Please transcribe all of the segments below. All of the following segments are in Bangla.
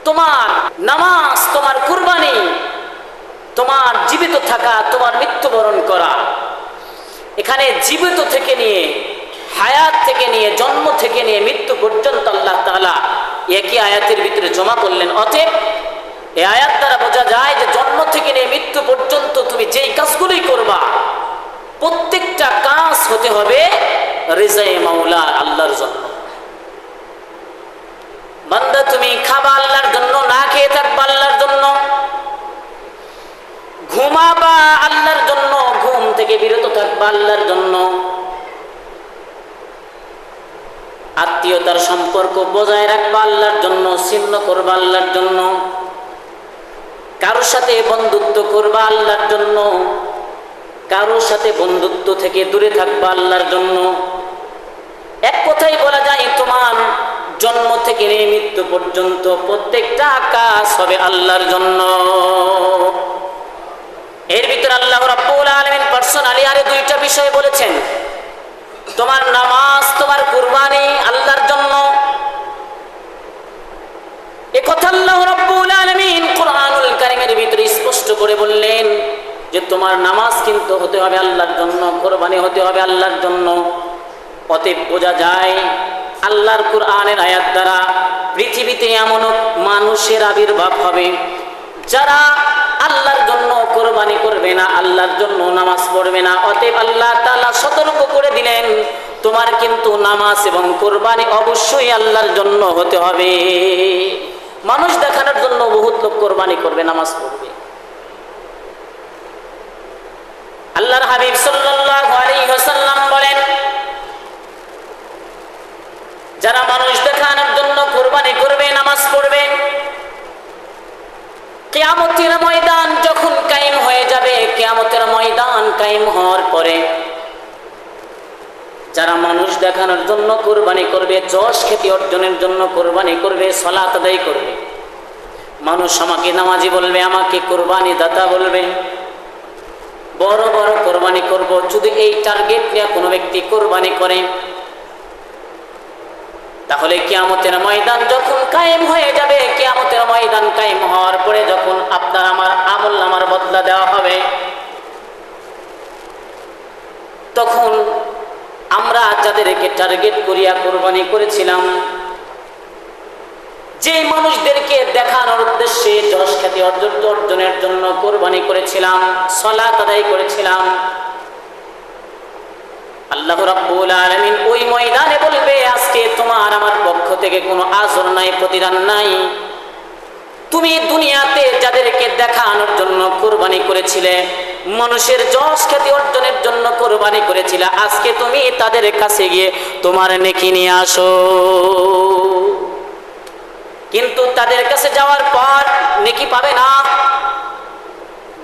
তোমার নামাজ, তোমার কুরবানি, তোমার জীবিত থাকা, তোমার মৃত্যুবরণ করা। এখানে জীবিত থেকে নিয়ে, হায়াত থেকে নিয়ে, জন্ম থেকে নিয়ে মৃত্যু পর্যন্ত আল্লাহ তাআলা একই আয়াতের ভিতরে জমা করলেন। অতএব এই আয়াত দ্বারা বোঝা যায় যে জন্ম থেকে নিয়ে মৃত্যু পর্যন্ত তুমি যেই কাজগুলোই করবা, প্রত্যেকটা কাজ হতে হবে রিজায়ে মাওলা, আল্লাহর জন্য। বান্দা তুমি খাবা আল্লাহর জন্য, না খেয়ে থাকবা আল্লাহর জন্য, ঘুমাবা আল্লাহর জন্য, ঘুম থেকে বিরত থাকবা আল্লাহর জন্য, আত্মীয়তার সম্পর্ক বজায় রাখবা আল্লাহর জন্য, ছিন্ন করবা আল্লাহর জন্য, কারোর সাথে বন্ধুত্ব করবা আল্লাহর জন্য, কারোর সাথে বন্ধুত্ব থেকে দূরে থাকবা আল্লাহর জন্য। এক কথাই বলা যায় তোমার জন্ম থেকে নিয়ে মৃত্যু পর্যন্ত প্রত্যেকটা কাজ হবে আল্লাহর জন্য। এর ভিতরে আল্লাহ রাব্বুল আলামিন পার্সোনালি আরো দুইটা বিষয় বলেছেন। তোমার নামাজ, তোমার কুরবানি আল্লাহর জন্য। এ কথা আল্লাহ রাব্বুল আলামিন কুরআনুল কারীমের ভিতরে স্পষ্ট করে বললেন যে তোমার নামাজ কিন্তু হতে হবে আল্লাহর জন্য, কুরবানি হতে হবে আল্লাহর জন্য। অতএব বোঝা যায় আল্লাহর কুরআনের আয়াত দ্বারা পৃথিবীতে এমন মানুষের আবির্ভাব হবে যারা আল্লাহর জন্য কুরবানি করবে না, আল্লাহর জন্য নামাজ পড়বে না। অতএব আল্লাহ তাআলা সতর্ক করে দিলেন তোমার কিন্তু নামাজ এবং কুরবানি অবশ্যই আল্লাহর জন্য হতে হবে। মানুষ দেখানোর জন্য বহুত লোক কুরবানি করবে, নামাজ পড়বে। আল্লাহর হাবিব সাল্লাল্লাহু আলাইহি ওয়াসাল্লাম বলেন, যারা মানুষ দেখানোর জন্য কুরবানি করবে, নামাজ পড়বে, কিয়ামতের ময়দান যখন কায়েম হয়ে যাবে, কিয়ামতের ময়দান কায়েম হওয়ার পরে যারা মানুষ দেখানোর জন্য কুরবানি করবে, যশ খ্যাতি অর্জনের জন্য কুরবানি করবে, সালাত আদায় করবে, মানুষ আমাকে নামাজি বলবে, আমাকে কুরবানি দাতা বলবে, বড় বড় কুরবানি করব, যদি এই টার্গেট নিয়ে কোনো ব্যক্তি কুরবানি করে, তাহলে কিয়ামতের ময়দান যখন কায়েম হয়ে যাবে, কিয়ামতের ময়দান কায়েম হওয়ার পরে যখন আপনার আমার আমলনামার বদলা দেওয়া হবে, তখন আমরা যাদেরকে টার্গেট করিয়া কুরবানি করেছিলাম, যে মানুষদেরকে দেখানোর উদ্দেশ্যে যশ খ্যাতি অর্জনের জন্য কুরবানি করেছিলাম, সালাত আদায় করেছিলাম, আল্লাহ রাব্বুল আলামিন ওই ময়দানে বলবে আজকে তোমার আমার পক্ষ থেকে কোনো আজর নাই, প্রতিদান নাই। তুমি দুনিয়াতে যাদেরকে দেখানোর জন্য কুরবানি করেছিলে, মানুষের যশ খ্যাতি অর্জনের জন্য কুরবানি করেছিলে, আজকে তুমি তাদের কাছে গিয়ে তোমার নেকি নিয়ে আসো। কিন্তু তাদের কাছে যাওয়ার পর নেকি পাবে না।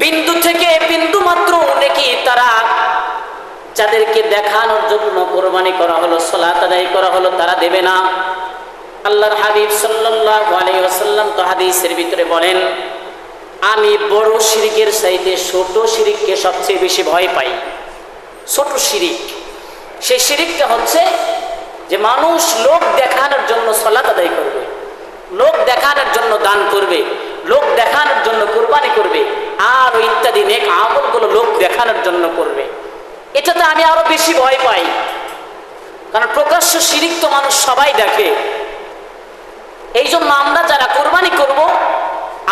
বিন্দু থেকে বিন্দু মাত্র নেকি তারা যাদেরকে দেখানোর জন্য কুরবানি করা হলো, সালাত আদায় করা হলো, তারা দেবে না। আল্লাহর হাবিব সাল্লাল্লাহু আলাইহি ওয়াসাল্লাম তো হাদিসের ভিতরে বলেন, আমি বড় শিরকের চাইতে ছোট শিরককে সবচেয়ে বেশি ভয় পাই। ছোট শিরক, সেই শিরকটা হচ্ছে যে মানুষ লোক দেখানোর জন্য সালাত আদায় করবে, লোক দেখানোর জন্য দান করবে, লোক দেখানোর জন্য কুরবানি করবে, আর ইত্যাদি নেক আমলগুলো লোক দেখানোর জন্য করবে। এটাতে আমি আরো বেশি ভয় পাই, কারণ প্রকাশ্য শিরক তো মানুষ সবাই দেখে। এই জন্য আমরা যারা কুরবানি করব,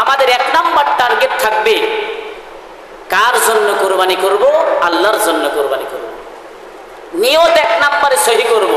আমাদের এক নাম্বার টার্গেট থাকবে কার জন্য কুরবানি করব? আল্লাহর জন্য কুরবানি করব। নিয়ত এক নাম্বারে সহি করব,